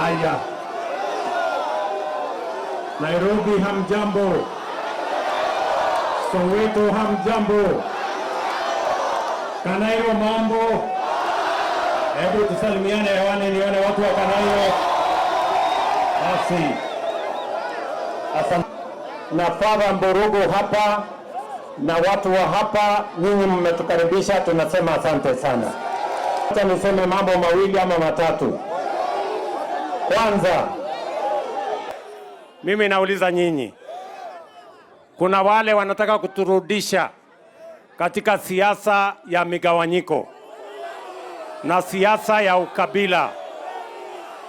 Haya, Nairobi hamjambo, Soweto hamjambo, Kanairo mambo. Hebu tusalimiane hewani nione watu wa Kanairo. Basi. Asante. Na Father Mburugu hapa na watu wa hapa, nyinyi mmetukaribisha, tunasema asante sana. Acha niseme mambo mawili ama matatu. Kwanza, mimi nauliza nyinyi, kuna wale wanataka kuturudisha katika siasa ya migawanyiko na siasa ya ukabila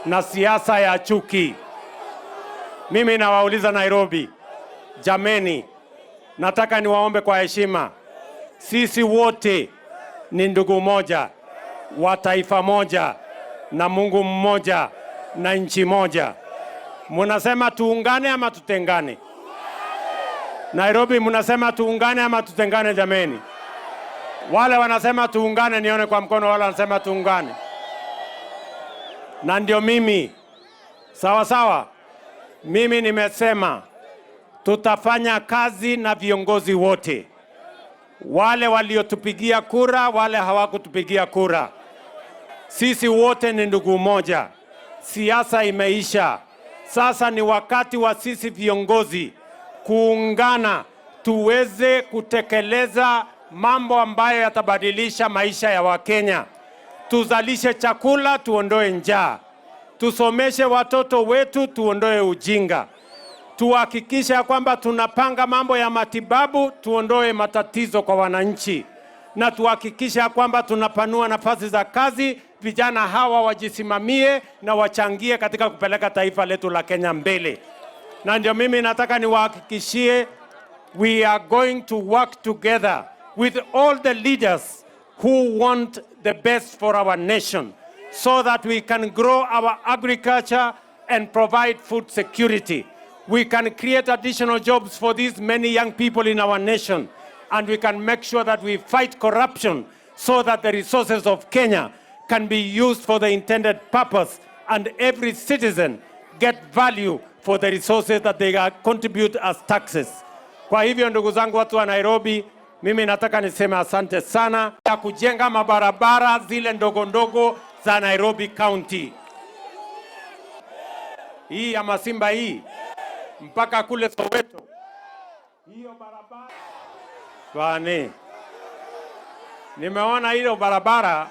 na siasa ya chuki. Mimi nawauliza Nairobi, jameni, nataka niwaombe kwa heshima, sisi wote ni ndugu moja, wa taifa moja, na Mungu mmoja, na nchi moja. Munasema tuungane ama tutengane? Nairobi munasema tuungane ama tutengane jameni? Wale wanasema tuungane nione kwa mkono, wale wanasema tuungane. Na ndio mimi, sawa sawa, mimi nimesema tutafanya kazi na viongozi wote, wale waliotupigia kura, wale hawakutupigia kura. Sisi wote ni ndugu moja. Siasa imeisha. Sasa ni wakati wa sisi viongozi kuungana, tuweze kutekeleza mambo ambayo yatabadilisha maisha ya Wakenya. Tuzalishe chakula, tuondoe njaa. Tusomeshe watoto wetu, tuondoe ujinga. Tuhakikishe kwamba tunapanga mambo ya matibabu, tuondoe matatizo kwa wananchi. Na tuhakikishe kwamba tunapanua nafasi za kazi, vijana hawa wajisimamie na wachangie katika kupeleka taifa letu la Kenya mbele. Na ndio mimi nataka niwahakikishie, we are going to work together with all the leaders who want the best for our nation, so that we can grow our agriculture and provide food security. We can create additional jobs for these many young people in our nation, and we can make sure that we fight corruption so that the resources of Kenya can be used for the intended purpose, and every citizen get value for the resources that they contribute as taxes. Kwa hivyo ndugu zangu watu wa Nairobi, mimi nataka niseme asante sana ya kujenga mabarabara zile ndogo ndogo za Nairobi County. Hii ya Masimba hii mpaka kule Soweto. Hiyo barabara bwana, nimeona hiyo barabara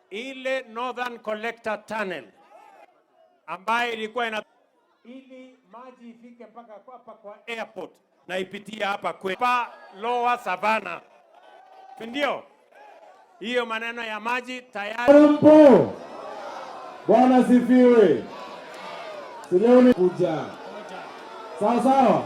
ile Northern Collector Tunnel ambayo ilikuwa ili maji ifike mpaka hapa kwa airport na ipitia hapa kwa Lower Savannah. Ndio hiyo maneno ya maji tayari. Bwana sifiwe. Leo ni kuja. Sawa sawa.